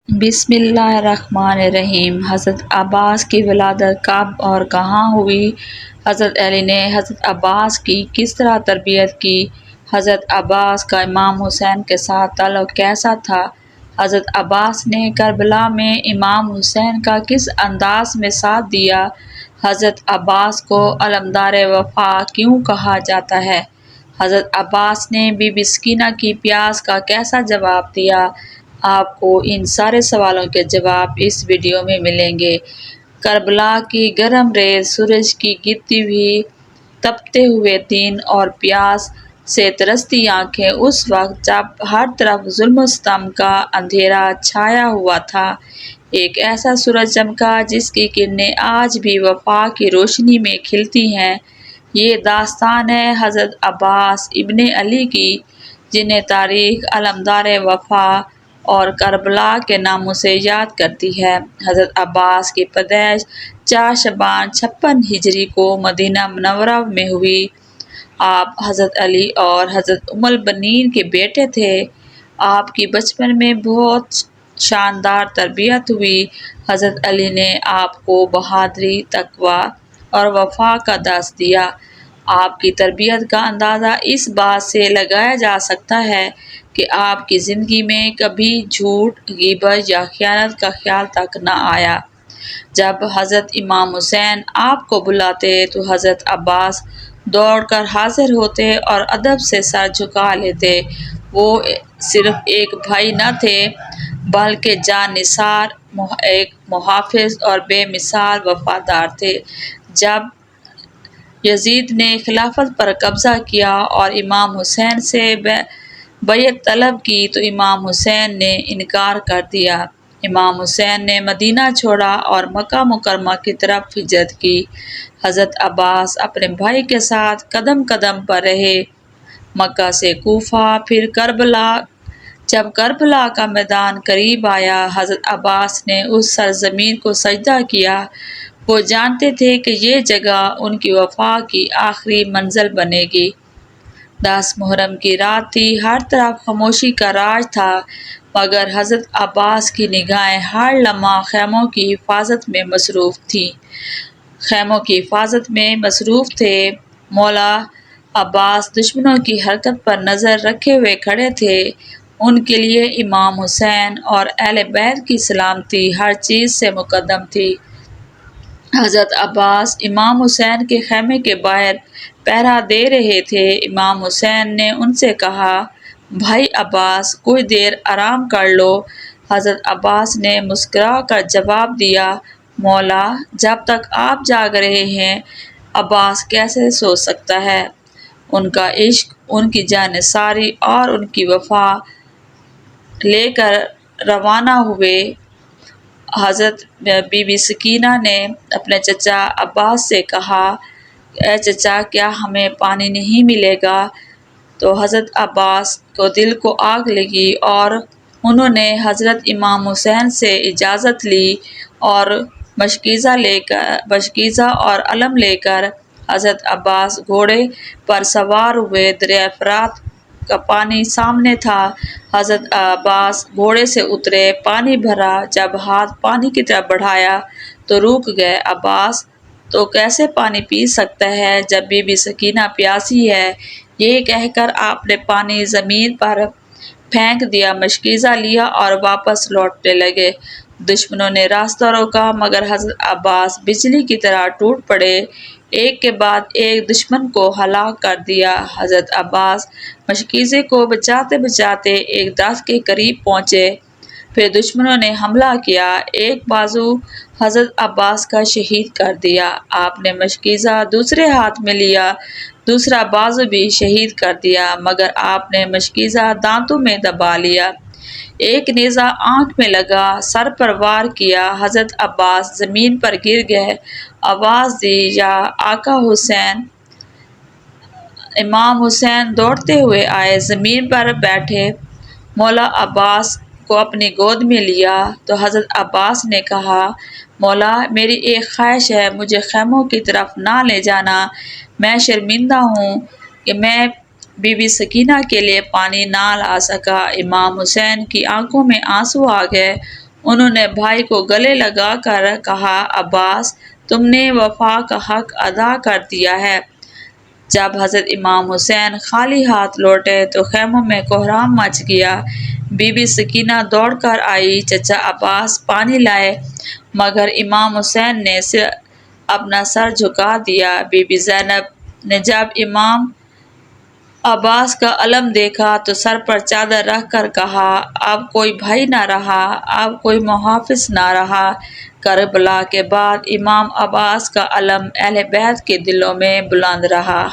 بسم اللہ الرحمن الرحیم۔ حضرت عباس کی ولادت کب اور کہاں ہوئی؟ حضرت علی نے حضرت عباس کی کس طرح تربیت کی؟ حضرت عباس کا امام حسین کے ساتھ تعلق کیسا تھا؟ حضرت عباس نے کربلا میں امام حسین کا کس انداز میں ساتھ دیا؟ حضرت عباس کو علمدار وفا کیوں کہا جاتا ہے؟ حضرت عباس نے بی بی سکینہ کی پیاس کا کیسا جواب دیا؟ آپ کو ان سارے سوالوں کے جواب اس ویڈیو میں ملیں گے۔ کربلا کی گرم ریت، سورج کی گرتی ہوئی تپتے ہوئے دن اور پیاس سے ترستی آنکھیں اس وقت جب ہر طرف ظلم و ستم کا اندھیرا چھایا ہوا تھا۔ ایک ایسا سورج چمکا جس کی کرنیں آج بھی وفا کی روشنی میں کھلتی ہیں۔ یہ داستان ہے حضرت عباس ابن علی کی، جنہیں تاریخ علمدار وفا اور کربلا کے ناموں سے یاد کرتی ہے۔ حضرت عباس کی پیدائش 4 شعبان 56 ہجری کو مدینہ منورہ میں ہوئی۔ آپ حضرت علی اور حضرت ام المؤمنین کے بیٹے تھے۔ آپ کی بچپن میں بہت شاندار تربیت ہوئی۔ حضرت علی نے آپ کو بہادری، تقوی اور وفا کا درس دیا۔ آپ کی تربیت کا اندازہ اس بات سے لگایا جا سکتا ہے کہ آپ کی زندگی میں کبھی جھوٹ، غیبت یا خیانت کا خیال تک نہ آیا۔ جب حضرت امام حسین آپ کو بلاتے تو حضرت عباس دوڑ کر حاضر ہوتے اور ادب سے سر جھکا لیتے۔ وہ صرف ایک بھائی نہ تھے بلکہ جان نثار، ایک محافظ اور بے مثال وفادار تھے۔ جب یزید نے خلافت پر قبضہ کیا اور امام حسین سے بیعت طلب کی تو امام حسین نے انکار کر دیا۔ امام حسین نے مدینہ چھوڑا اور مکہ مکرمہ کی طرف ہجرت کی۔ حضرت عباس اپنے بھائی کے ساتھ قدم قدم پر رہے، مکہ سے کوفہ، پھر کربلا۔ جب کربلا کا میدان قریب آیا، حضرت عباس نے اس سرزمین کو سجدہ کیا۔ وہ جانتے تھے کہ یہ جگہ ان کی وفا کی آخری منزل بنے گی۔ 10 محرم کی رات تھی، ہر طرف خاموشی کا راج تھا، مگر حضرت عباس کی نگاہیں ہر لمحہ خیموں کی حفاظت میں مصروف تھے۔ مولا عباس دشمنوں کی حرکت پر نظر رکھے ہوئے کھڑے تھے۔ ان کے لیے امام حسین اور اہل بیت کی سلامتی ہر چیز سے مقدم تھی۔ حضرت عباس امام حسین کے خیمے کے باہر پہرا دے رہے تھے۔ امام حسین نے ان سے کہا، بھائی عباس، کچھ دیر آرام کر لو۔ حضرت عباس نے مسکرا کر جواب دیا، مولا، جب تک آپ جاگ رہے ہیں عباس کیسے سو سکتا ہے؟ ان کا عشق، ان کی جانثاری اور ان کی وفا لے کر روانہ ہوئے۔ حضرت بی بی سکینہ نے اپنے چچا عباس سے کہا، اے چچا، کیا ہمیں پانی نہیں ملے گا؟ تو حضرت عباس کو دل کو آگ لگی اور انہوں نے حضرت امام حسین سے اجازت لی اور مشکیزہ اور علم لے کر حضرت عباس گھوڑے پر سوار ہوئے۔ دریائے فرات کا پانی سامنے تھا۔ حضرت عباس گھوڑے سے اترے، پانی بھرا۔ جب ہاتھ پانی کی طرف بڑھایا تو رک گئے۔ عباس تو کیسے پانی پی سکتا ہے جب بی بی سکینہ پیاسی ہے؟ یہ کہہ کر آپ نے پانی زمین پر پھینک دیا، مشکیزہ لیا اور واپس لوٹنے لگے۔ دشمنوں نے راستہ روکا مگر حضرت عباس بجلی کی طرح ٹوٹ پڑے، ایک کے بعد ایک دشمن کو ہلاک کر دیا۔ حضرت عباس مشکیزے کو بچاتے بچاتے ایک درخت کے قریب پہنچے، پھر دشمنوں نے حملہ کیا، ایک بازو حضرت عباس کا شہید کر دیا۔ آپ نے مشکیزہ دوسرے ہاتھ میں لیا، دوسرا بازو بھی شہید کر دیا، مگر آپ نے مشکیزہ دانتوں میں دبا لیا۔ ایک نیزہ آنکھ میں لگا، سر پر وار کیا، حضرت عباس زمین پر گر گئے۔ آواز دی، یا آقا حسین! امام حسین دوڑتے ہوئے آئے، زمین پر بیٹھے، مولا عباس کو اپنی گود میں لیا تو حضرت عباس نے کہا، مولا، میری ایک خواہش ہے، مجھے خیموں کی طرف نہ لے جانا۔ میں شرمندہ ہوں کہ میں بی بی سکینہ کے لیے پانی نہ لا سکا۔ امام حسین کی آنکھوں میں آنسو آ گئے۔ انہوں نے بھائی کو گلے لگا کر کہا، عباس، تم نے وفا کا حق ادا کر دیا ہے۔ جب حضرت امام حسین خالی ہاتھ لوٹے تو خیموں میں کہرام مچ گیا۔ بی بی سکینہ دوڑ کر آئی، چچا عباس پانی لائے، مگر امام حسین نے اپنا سر جھکا دیا۔ بی بی زینب نے جب امام عباس کا علم دیکھا تو سر پر چادر رکھ کر کہا، اب کوئی بھائی نہ رہا، اب کوئی محافظ نہ رہا۔ کربلا کے بعد امام عباس کا علم اہل بیت کے دلوں میں بلند رہا۔